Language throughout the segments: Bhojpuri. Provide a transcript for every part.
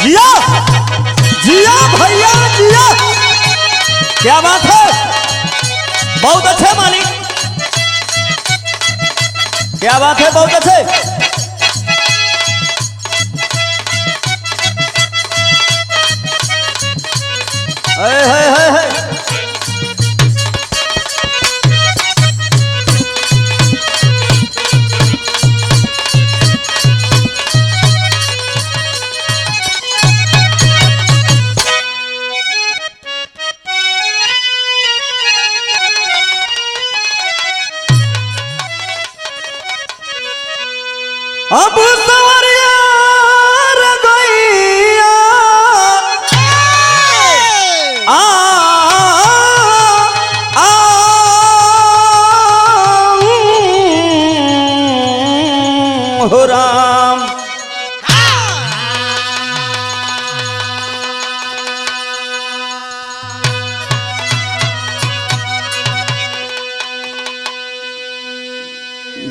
जिया जिया भैया जिया, क्या बात है, बहुत अच्छे मालिक, क्या बात है, बहुत अच्छे। है अब सवरिया रगैया हो राम।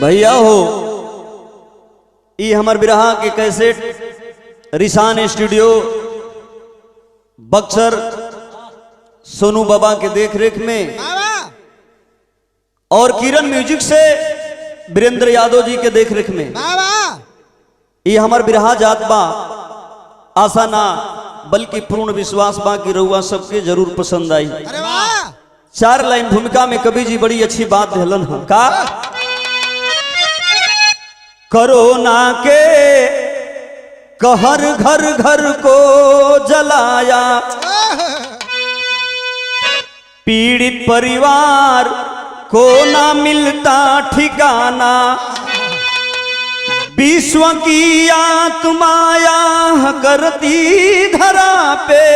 भैया हो ये हमार बिरहा के कैसेट रिसान स्टूडियो बक्सर सोनू बाबा के देखरेख में और किरण म्यूजिक से वीरेंद्र यादव जी के देखरेख में ये हमार बिरहा जात बा। आशा ना बल्कि पूर्ण विश्वास बा कि रउआ सबके जरूर पसंद आई। 4 लाइन भूमिका में कवि जी बड़ी अच्छी बात कहलन है का, कोरोना के कहर घर घर को जलाया, पीड़ित परिवार को ना मिलता ठिकाना, विश्व की आत्माया करती धरा पे,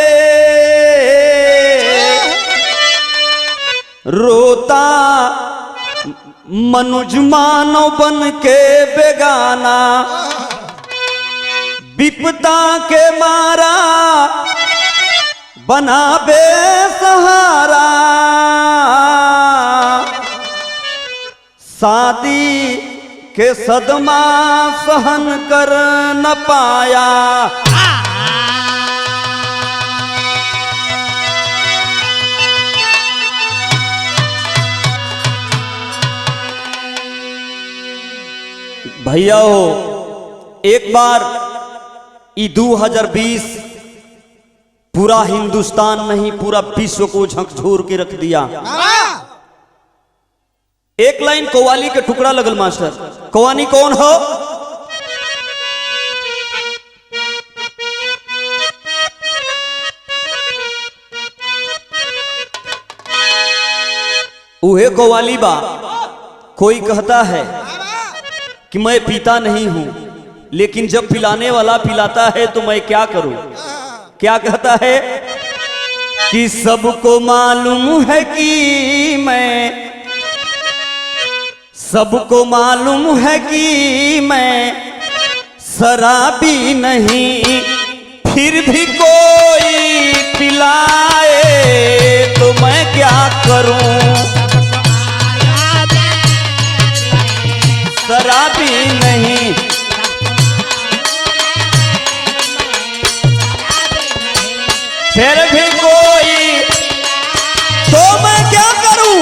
रोता मनुज मानव बन के बेगाना, विपदा के मारा बना बेसहारा, शादी के सदमा सहन कर न पाया, भैया हो एक बार 2020 पूरा हिंदुस्तान नहीं पूरा विश्व को झकझोर के रख दिया। एक लाइन कव्वाली के टुकड़ा लगल मास्टर, कव्वाली कौन हो? उहे कव्वाली बा। कोई कहता है कि मैं पीता नहीं हूं, लेकिन जब पिलाने वाला पिलाता है तो मैं क्या करूं? क्या कहता है कि सबको मालूम है कि मैं, सबको मालूम है कि मैं शराबी नहीं, फिर भी कोई पिलाए तो मैं क्या करूं? शराबी नहीं, फिर भी कोई तो मैं क्या करूं?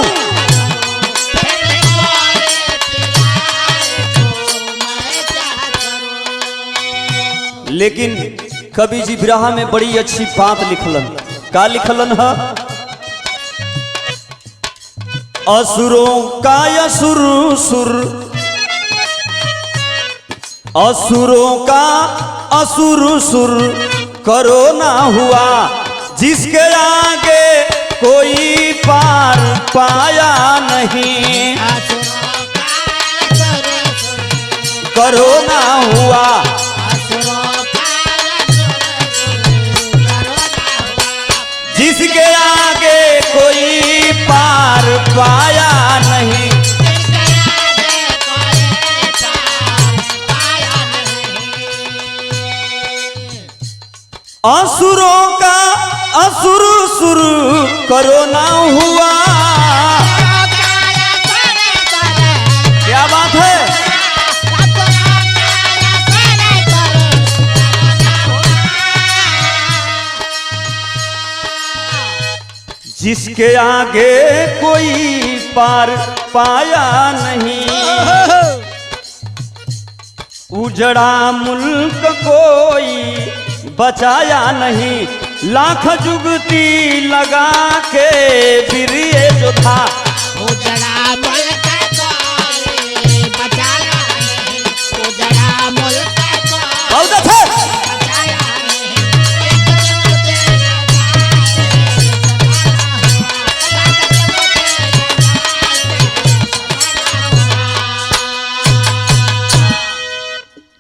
लेकिन कवि जी बिरहा में बड़ी अच्छी बात लिखलन। का लिखलन है? असुरों का असुर सुर, असुरों का असुर सुर कोरोना हुआ, जिसके आगे कोई पार पाया नहीं, कोरोना हुआ, जिसके आगे कोई पार पाया नहीं। असुरों का असुर सुर कोरोना हुआ, क्या बात है? जिसके आगे कोई पार पाया नहीं, उजड़ा मुल्क कोई बचाया नहीं, लाख जुगती लगा के फिर ये जो था उजड़ा मुल्क कोई बचाया नहीं, उजड़ा मुल्क कोई बचाया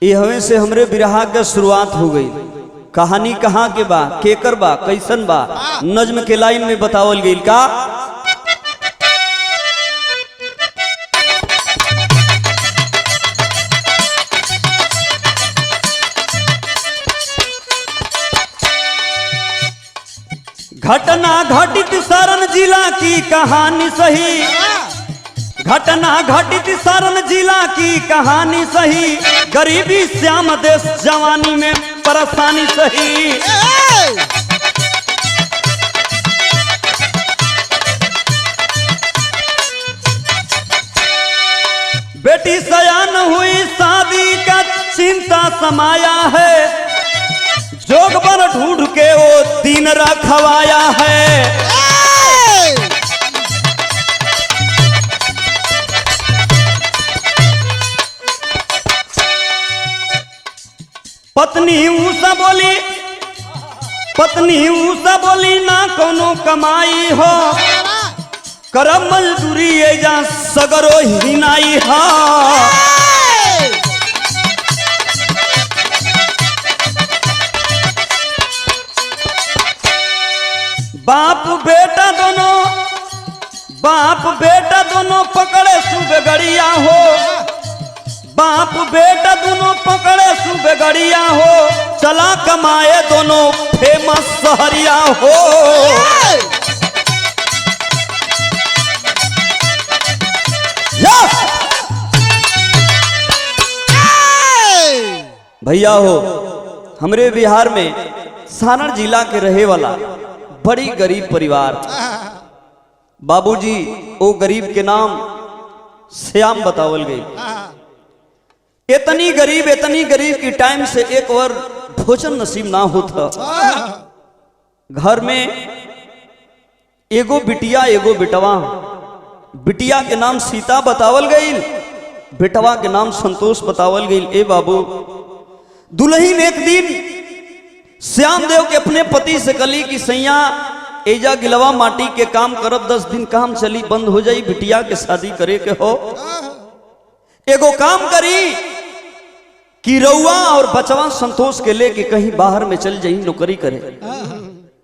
यहवे से हमरे बिरहा के शुरुआत हो गई। कहानी कहाँ के बा, केकर बा, कैसन बा, नज्म के लाइन में बतावल गई का। घटना घटित सारण जिला की कहानी सही, घटना घटित सारण जिला की कहानी सही, गरीबी श्याम देश जवानी में परेशानी सही। बेटी सयान हुई शादी का चिंता समाया है, जोग पर ढूंढ के वो दिन रखवाया है। पत्नी ऊसा बोली, पत्नी ऊसा बोली ना कोनो कमाई हो, करम मजदूरी एजा सगरो हिनाई हा। बाप बेटा दोनों, बाप बेटा दोनों पकड़े सुबगड़िया हो, बाप बेटा दोनों पकड़े सुबगड़िया हो, चला कमाए दोनों फेमस शहरिया हो। भैया हो, हमरे बिहार में सारण जिला के रहे वाला बड़ी गरीब परिवार, बाबूजी वो गरीब के नाम श्याम बतावल गई। इतनी गरीब की टाइम से एक बार भोजन नसीब ना होता। घर में एगो बिटिया एगो बिटवा, बिटिया के नाम सीता बतावल गई, बेटवा के नाम संतोष बतावल गई। ए बाबू, दुल्हन एक दिन श्याम देव के अपने पति से कली कि सैया एजा गिलवा माटी के काम करब, 10 दिन काम चली बंद हो जाई, बिटिया के शादी करे के हो। एगो काम करी कि रउआ और बचवा संतोष के लेके कहीं बाहर में चल जाई नौकरी करे,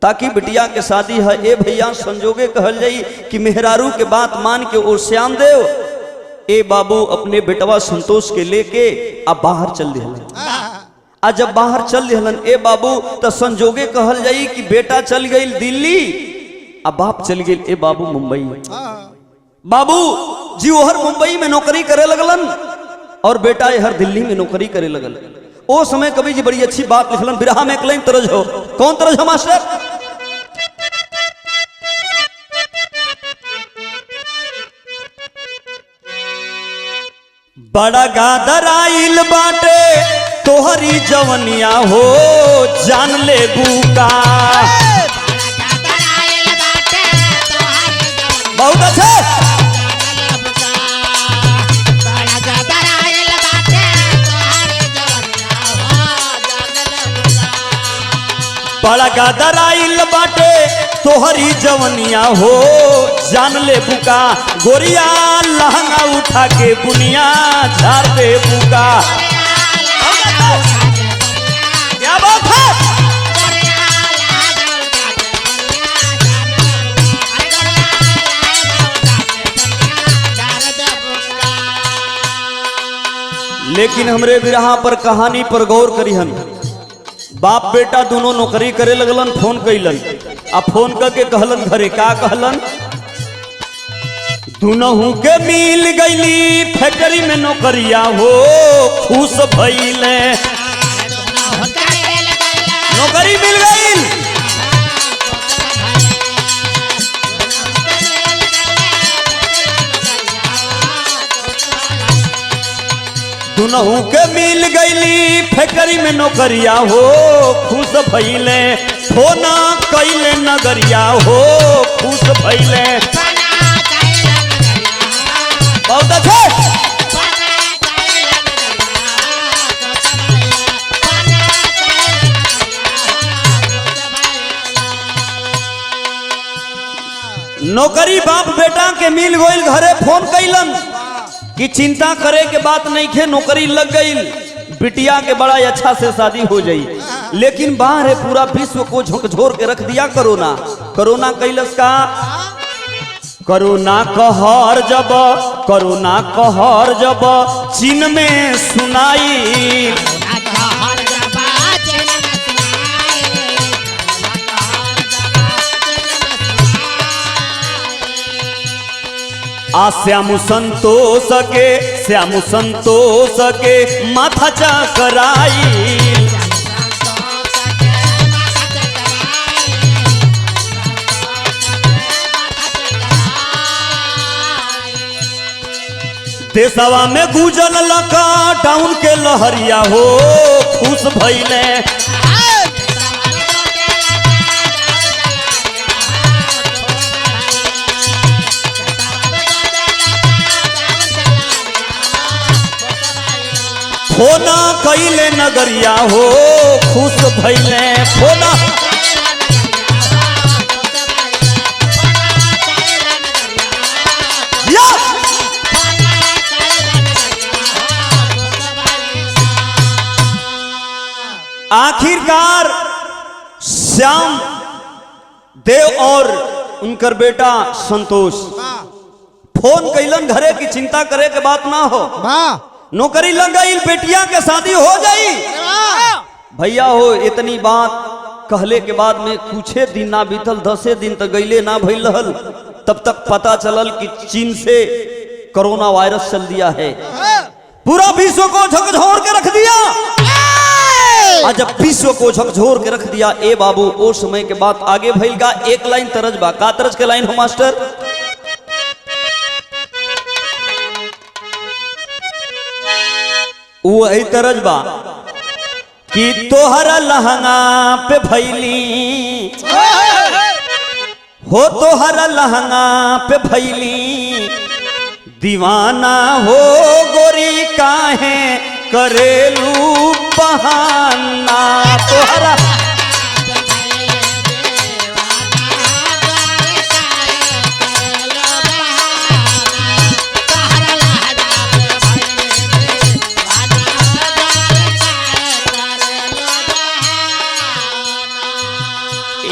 ताकि बिटिया के शादी है। ए भैया संजोगे कहल जाई कि मेहरारू के बात मान के और श्याम देव ए बाबू अपने बेटवा संतोष के लेके अब बाहर चल दिहलन। आ जब बाहर चल दिहलन ए बाबू तो संजोगे कहल जाई कि बेटा चल गई दिल्ली, अब बाप चल गई ए बाबू मुंबई। बाबू जी ओहर मुंबई में नौकरी करे लगलन और बेटा हर दिल्ली में नौकरी करे लगल। ओ समय कवि जी बड़ी अच्छी बात लिखलन, बिरहा में एक लाइन तरज हो। कौन तरज हो मास्टर? बड़ा गादर आइल बाटे तोहरी जवनिया हो, जान ले बूका। बहुत अच्छे। बड़ा गादर आइल बाटे तोहरी जवनिया हो, जान ले बुका। गोरिया लहंगा उठा के बुनिया झाड़ दे बुका। क्या बात है? लेकिन हमरे बिरहा पर कहानी पर गौर करी हम। बाप बेटा दोनों नौकरी करे लगलन, फोन कैलन आ फोन करके कहलन घरे का कहलन, दोनों के मिल गईली फैक्ट्री में नौकरिया हो, खुश भइले नौकरी मिल गई। दुनहु के मिल गईली फैक्ट्री में नौकरिया हो खुश भइले फोना कैले नगरिया हो खुश भइले बहुत अच्छे नौकरी बाप बेटा के मिल गईल घरे फोन कैलन कि चिंता करे के बात नहीं खे नौकरी लग गई बिटिया के बड़ा अच्छा से शादी हो जाई लेकिन बाहर है पूरा विश्व को झकझोर के रख दिया कोरोना कोरोना कैलस का कोरोना कहर जब चीन में सुनाई श्याम संतोष के माथा चकराई देशवा में गुजल लका डाउन के लहरिया हो खुश भइले फोना कैले नगरिया हो खुश भइले फोना आखिरकार श्याम देव और उनकर बेटा संतोष फोन कैलन घरे की चिंता करे के बात ना हो नौकरी लग गई बेटिया के शादी हो जाई भैया हो इतनी बात कहले के बाद में कुछ दिन ना बीतल 10 दिन तक गईले ना भइल रहल तब तक पता चलल कि चीन से कोरोना वायरस चल दिया है पूरा विश्व को झकझोर के रख दिया आज जब विश्व को झकझोर के रख दिया ए बाबू ओ समय के बाद आगे भइल का एक लाइन तरज बा का तरज के लाइन हो मास्टर वही तरज बा कि तोहरा लहंगा पे भैली हो तोहरा लहंगा पे भैली दीवाना हो गोरी काहे करेलू बहाना तोहरा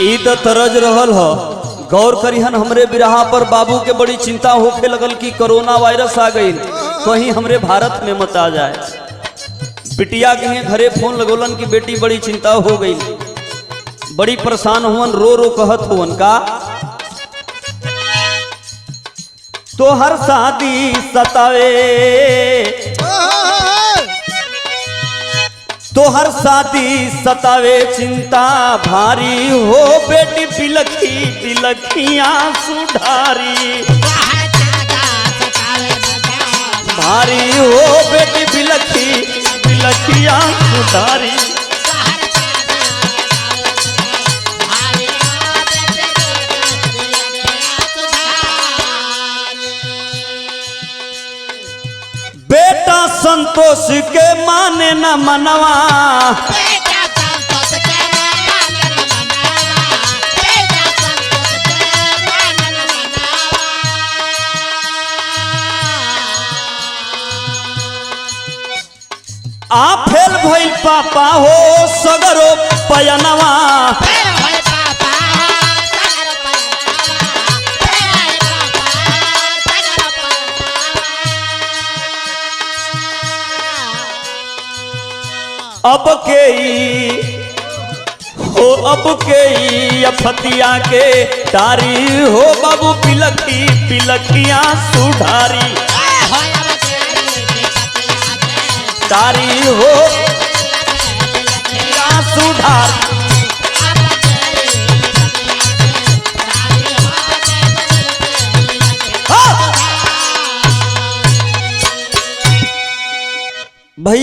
ईद तरज रहल हो गौर करिहन हमरे बिरहा पर बाबू के बड़ी चिंता होखे लगल कि कोरोना वायरस आ गई कहीं हमरे भारत में मत आ जाए बिटिया के घरे फोन लगोलन की बेटी बड़ी चिंता हो गई बड़ी परेशान हुवन रो रो कहत हुवन का तो हर शादी सतावे तो हर शादी सतावे चिंता भारी हो बेटी बिलखी बिलखियां सुधारी भारी हो बेटी बिलखी बिलखियां सुधारी बेटा संतोष के माने न मनवा आ फेल भइल पापा हो सगरो पयनवा अब के अफतिया के तारी हो बाबू पिलखी पिलखियां सुधारी तारी हो सुधारी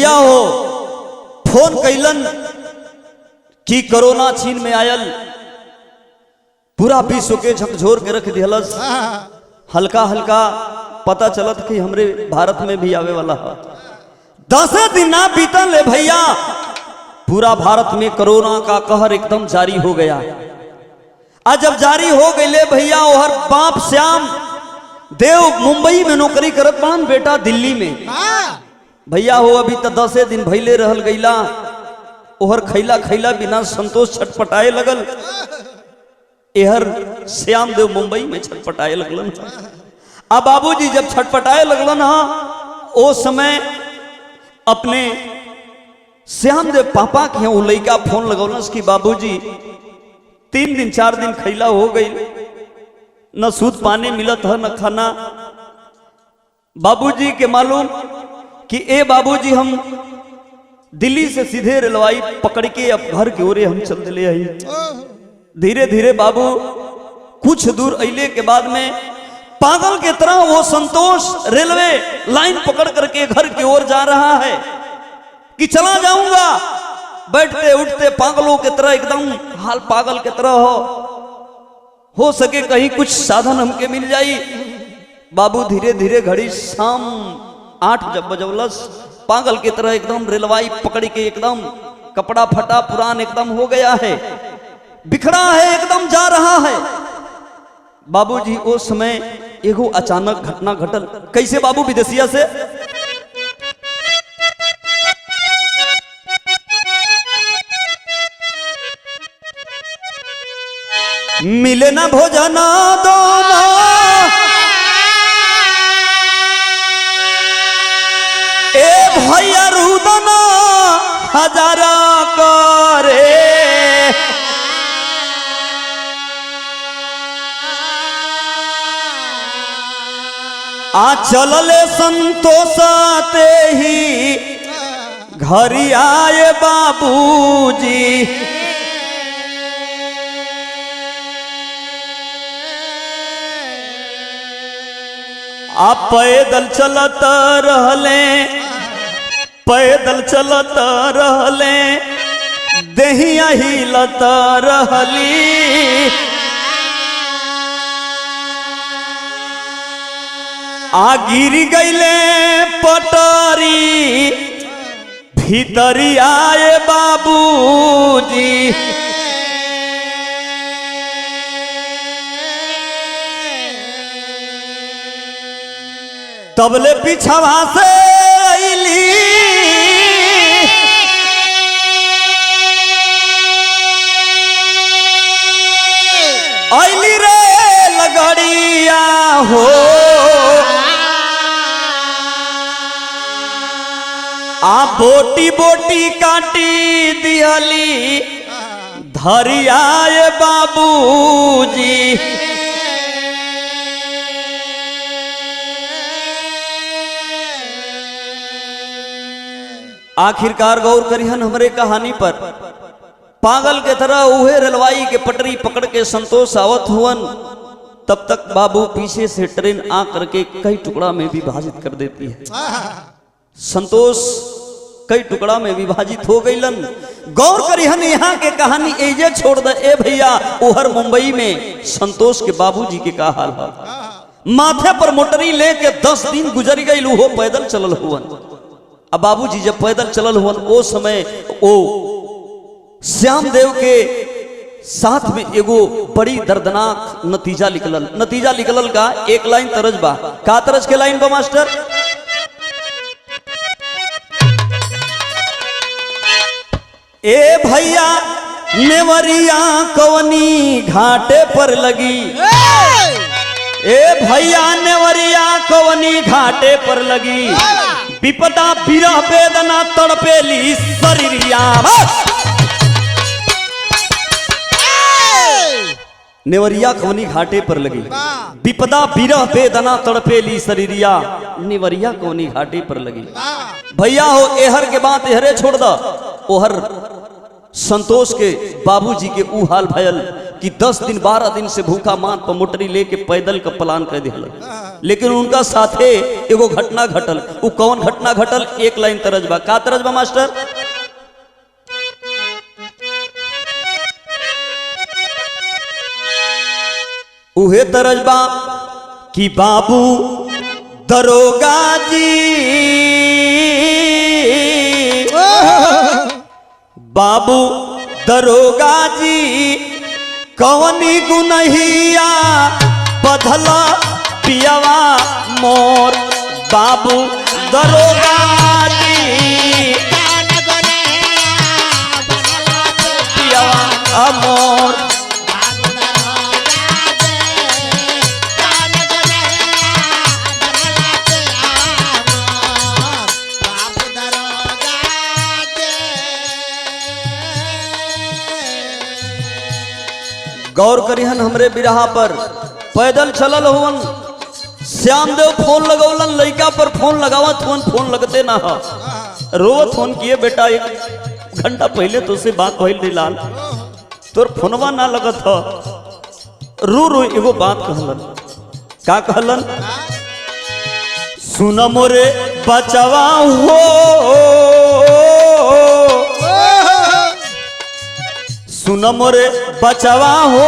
भैया हो फोन कैलन कि कोरोना चीन में आयल, पूरा विश्व के झकझोर के रख दिहलस। हल्का हल्का पता चलत कि हमरे भारत में भी आवे वाला है। 10 दिन ना बीतल ले भैया, पूरा भारत में कोरोना का कहर एकदम जारी हो गया। आज जब जारी हो गई ले भैया, ओहर बाप श्याम देव मुंबई में नौकरी करत बान, बेटा दिल्ली में। भैया हो अभी तो 10 दिन भैले रहल गईला, ओहर खैला खैला बिना संतोष छटपटाए लगल। एहर श्याम देव मुंबई में छटपटाए लगलन। अब बाबूजी जब छटपटाए लगलन हा, ओ समय अपने श्याम देव पापा के यहाँ लड़का फोन लगौलस कि बाबूजी 3 दिन 4 दिन खैला हो गई, न सूद पानी मिलत है न खाना। बाबूजी के मालूम कि ए बाबूजी हम दिल्ली से सीधे रेलवाई पकड़ के अब घर की ओरे हम चल चले आई। धीरे धीरे बाबू कुछ दूर अइले के बाद में पागल के तरह वो संतोष रेलवे लाइन पकड़ करके घर की ओर जा रहा है कि चला जाऊंगा। बैठते उठते पागलों के तरह एकदम हाल पागल के तरह हो सके कहीं कुछ साधन हमके मिल जाई। बाबू धीरे धीरे घड़ी शाम 8 जब बजौलस, पागल की तरह एकदम रेलवाई पकड़ के एकदम कपड़ा फटा पुरान एकदम हो गया है, बिखरा है, एकदम जा रहा है। बाबूजी उस समय एगो अचानक घटना घटल। कैसे बाबू? विदेशिया से मिले ना भोजन दोनों, ए भैया रुदन हजारा करे। आ चलले संतोषते ही घरी आए बाबूजी। आप पैदल चलत रहले, पैदल चलत रहले, देहिया हिलत रहली। आ गिर गईले पटरी, भीतरी आए बाबूजी। तबले पिछवा से अइली, अइली रे लगड़िया हो। आ बोटी बोटी काटी दिहली, धरी आए बाबूजी। आखिरकार गौर करिहन हमरे कहानी पर। पागल के तरह उहे रेलवाई के पटरी पकड़ के संतोष आवत हुवन, तब तक बाबू पीछे से ट्रेन आ करके कई टुकड़ा में विभाजित कर देती है। संतोष कई टुकड़ा में विभाजित हो गईलन। गौर करिहन यहाँ के कहानी एजे छोड़ दे ए भैया। उहर मुंबई में संतोष के बाबूजी के का हाल है। माथे पर मोटरी लेके 10 दिन गुजर गई, हो पैदल चलल हुवन। अब बाबूजी जब पैदल चलल हुवन, ओ समय ओ श्याम देव के साथ में एगो बड़ी दर्दनाक नतीजा निकलल। नतीजा निकलल का एक लाइन तरज बा। का तरज के लाइन बा मास्टर? ए भैया नेवरिया कवनी घाटे पर लगी, ए भैया नेवरिया कवनी घाटे पर लगी। विपदा विरह वेदना तड़पेली शरीरिया। नेवरिया कवनी घाटे पर लगी, विपदा विरह वेदना तड़पेली शरीरिया। नेवरिया कवनी घाटे पर लगी। भैया हो एहर के बात एहरे छोड़ द। ओहर संतोष के बाबूजी के ऊ हाल भयल कि 10 दिन 12 दिन से भूखा माथ पर मोटरी लेके पैदल का प्लान कर दिया। लेकिन उनका साथे एगो घटना घटल। वो कौन घटना घटल? एक लाइन तरजबा। का तरजबा मास्टर? उहे तरजबा कि बाबू दरोगा जी, बाबू दरोगा जी, कवनी गुनहिया बधला पियवा मोर। बाबू दरोगा जी, पियवा मोर। गौर करिहन हमरे बिरहा पर। पैदल चलल हुवन, श्याम देव फोन लगौलन, लड़का पर फोन लगावत हुवन, फोन लगते ना हा। रोवत फोन किए बेटा 1 घंटा पहले तो से बात भइल रे लाल, तोर फोनवा ना लगत ह। रो रो एगो बात कहलन। का कहलन? सुन मोरे बचवा हो, सुन मोरे बचवा हो,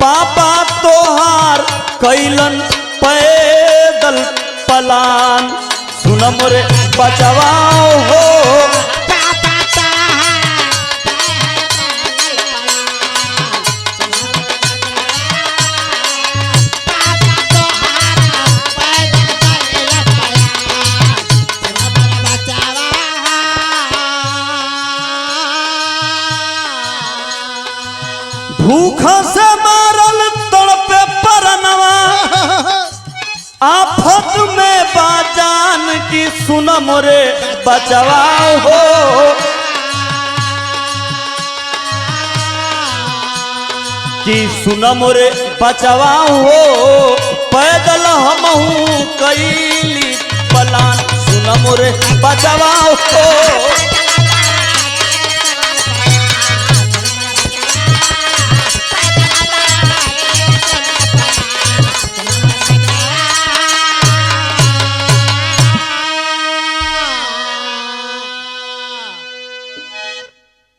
पापा तोहार कैलन पैदल पलान। सुन मोरे बचवा हो, भूखा से मारल तड़पे परनवा, आफत में बाजान की। सुन मोरे बचवा हो, कि सुन मोरे बचवा हो, पैदल हमहू कैली पलान। सुन मोरे बचवा हो,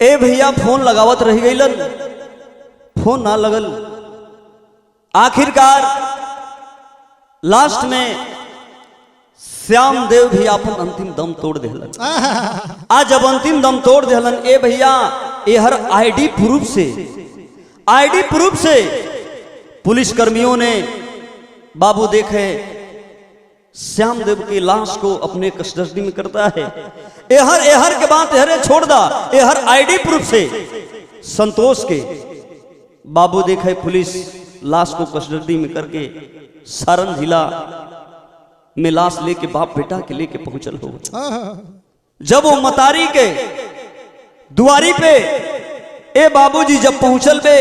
ए भैया फोन लगावत रह गईलन, फोन ना लगल। आखिरकार लास्ट में श्याम देव भी अपन अंतिम दम तोड़ देहलन। आज जब अंतिम दम तोड़ देहलन, ए भैया ये हर आईडी प्रूफ से पुलिस कर्मियों ने बाबू देखे श्याम देव की लाश को अपने कस्टडी में करता है। एहर के बात एहरे छोड़ दा, एहर आईडी प्रूफ से संतोष के बाबू देखे पुलिस लाश को कस्टडी में करके सारण जिला में लाश लेके बाप बेटा के लेके पहुंचल हो। जब वो मतारी के दुआरी पे ए बाबूजी जब पहुंचल बे,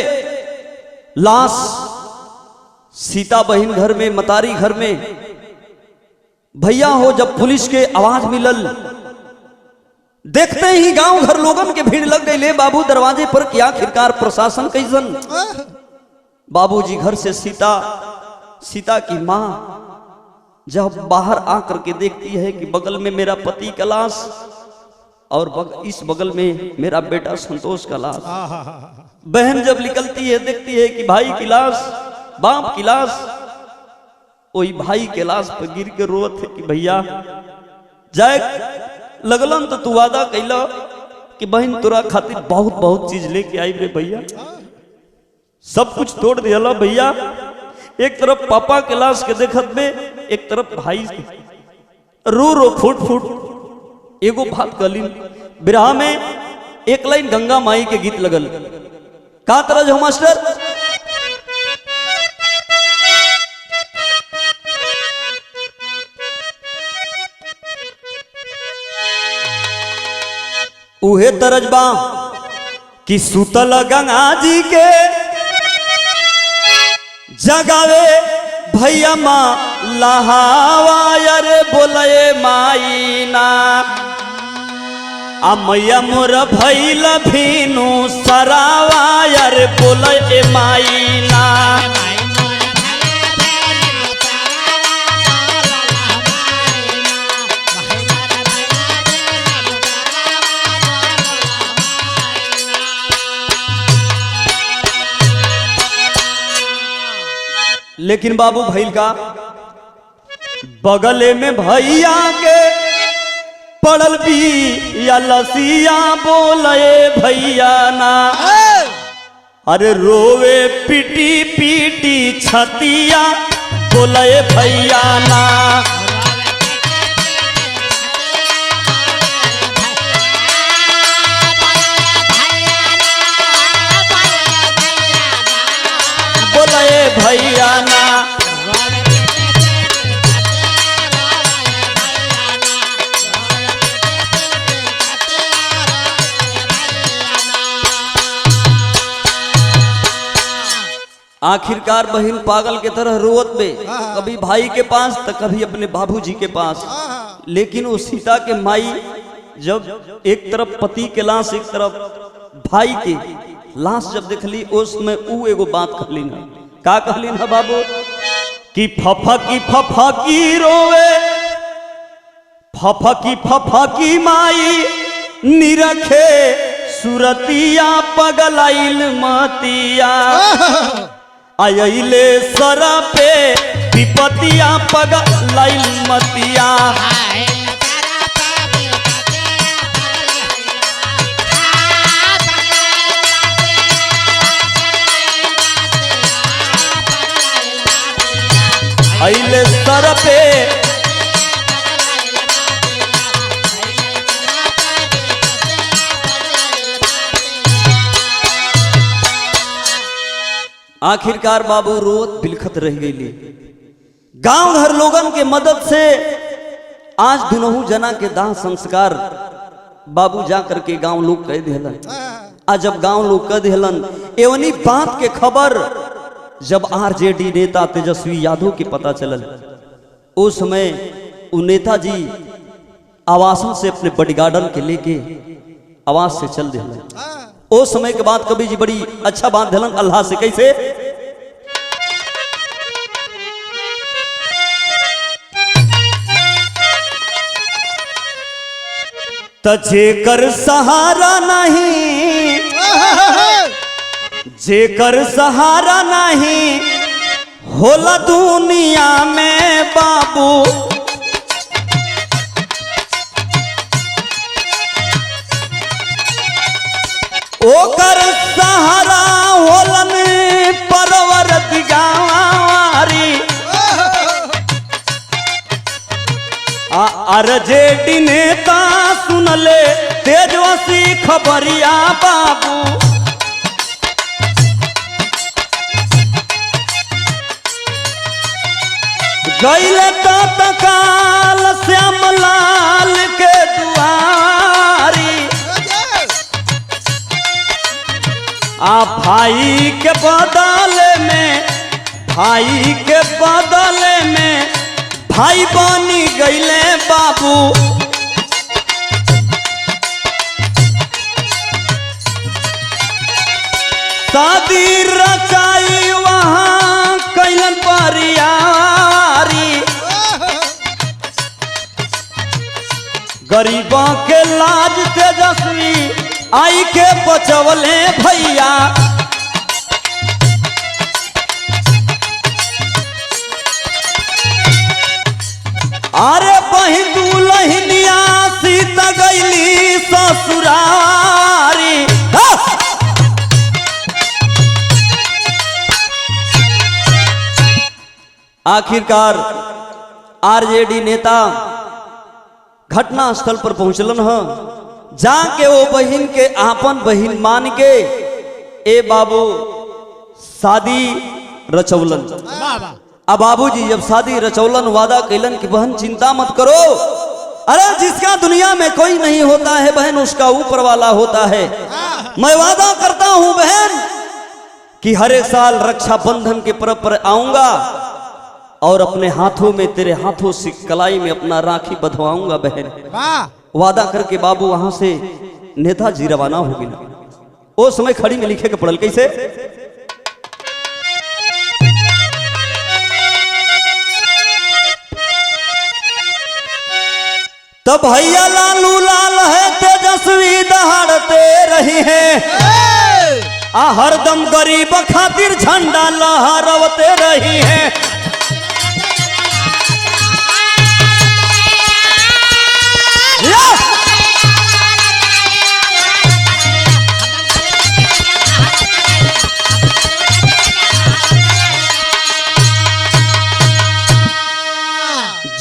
लाश सीता बहन घर में, मतारी घर में। भैया हो जब पुलिस के आवाज मिलल, देखते ही गांव घर लोगन के भीड़ लग गई। ले बाबू दरवाजे पर कि आखिरकार प्रशासन कैसन। बाबूजी घर से सीता की मां जब बाहर आकर के देखती है कि बगल में मेरा पति का लाश और इस बगल में मेरा बेटा संतोष का लाश। बहन जब निकलती है देखती है कि भाई की लाश, बाप की लाश। वही भाई के लाश पर गिर के रोत है कि भैया जाए लगलन तो तू वादा कैला कि बहन तोरा खातिर बहुत बहुत चीज लेके आई रे भैया। सब कुछ तोड़ दिया भैया। एक तरफ पापा के लाश के देखत में, एक तरफ भाई रो रो फुट एगो बात कलिन। बिरहा में एक लाइन गंगा माई के गीत लगल। का तरह हो मास्टर? उहे तरजबा कि सुतल गंगा जी के जगावे भैया माँ लहावा, अरे बोले माई ना। आ मैया मोर भैल भीनु सरावा यार बोले ए माईना लेकिन बाबू भैल का बगले में भैया के पड़ल भी या लसिया बोले भैया ना अरे रोवे पीटी पीटी छतिया बोले भैया ना बोले भैया ना आखिरकार बहन पागल के तरह रोवत में कभी भाई के पास तो कभी अपने बाबूजी के पास। लेकिन वो सीता के माई जब एक तरफ पति के लाश एक तरफ भाई के लाश जब देखली उसमें ऊ एगो बात कहली ना का कहली ना बाबू कि फफकी रोवे फफकी माई निरखे सुरतिया पगलाइल मतिया आइले सरा पे विपतिया पगलाइल मतिया आइले सर पे आखिरकार बाबू रोत बिलखत रह गई। गांव घर लोगन के मदद से आज दुनहु जना के दाह संस्कार बाबू जा करके गांव लोग कह दिलन। आज जब गांव लोग कह दिलन एवनी बात के खबर जब आरजेडी नेता तेजस्वी यादव के पता चलल उस समय वो नेताजी आवासों से अपने बॉडीगार्डन के लेके आवास से चल दिलन। उस समय के बाद कभी जी बड़ी अच्छा बात दिलन अल्लाह से कैसे जेकर सहारा नहीं जेकर सहारा नहीं होला दुनिया में बाबू ओकर सहारा होलन परवरदिगारी आरजेडी नेता सुनले तेजस्वी खबरिया बाबू गईले तो तकाल श्यामलाल के दुआरी आ भाई के बदले में भाई बनी गईले बाबू शादी रचाई वहां कैलन परियारी गरीबों के लाज तेजस्वी आई के बचवले भैया अरे बहिन दुल्हनिया सीता गईली ससुरारी आखिरकार आरजेडी नेता घटना स्थल पर पहुंचलन है जाके वो बहन के आपन बहन मान के ए बाबू शादी रचौलन। अब बाबूजी जब शादी रचौलन वादा कैलन कि बहन चिंता मत करो अरे जिसका दुनिया में कोई नहीं होता है बहन उसका ऊपर वाला होता है। मैं वादा करता हूं बहन कि हर एक साल रक्षाबंधन के पर्व पर आऊंगा और अपने हाथों में तेरे हाथों से कलाई में अपना राखी बंधवाऊंगा बहन। वादा करके बाबू वहां से नेताजी रवाना हो गया। ओ समय खड़ी में लिखे के पड़ल कैसे? तब भैया लालू लाल है तेजस्वी दहाड़ते रही है, आ हरदम गरीब खातिर झंडा लहरावते रही है।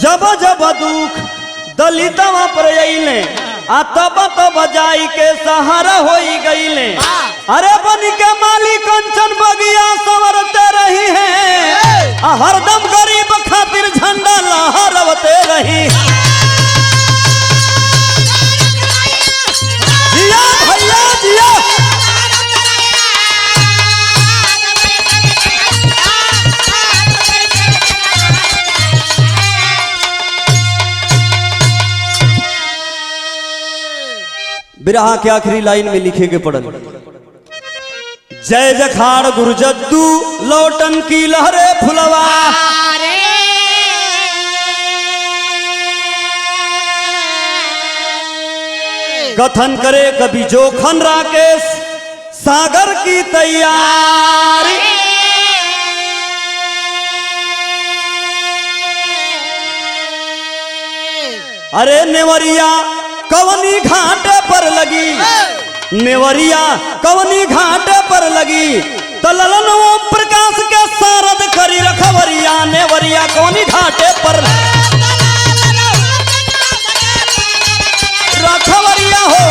जब जब दुख दलितवा पर अइले, आ तब तब जाई के सहारा होई गईले। अरे बन के माली कंचन बगिया संवरते रही है, आ हरदम गरीब खातिर झंडा लहरावते रही। जिया भैया जिया। बिरहा के आखिरी लाइन में लिखे के पड़ल, जय जखाड़ गुरु जद्दू लौटन की लहरे फुलवा। कथन करे कभी जोखन राकेश सागर की तैयारी। अरे नेवरिया कवनी घाटे पर लगी, नेवरिया कवनी घाटे पर लगी, तललन ओम प्रकाश के सारद करी रखवरिया। नेवरिया कवनी घाटे पर रखवरिया हो।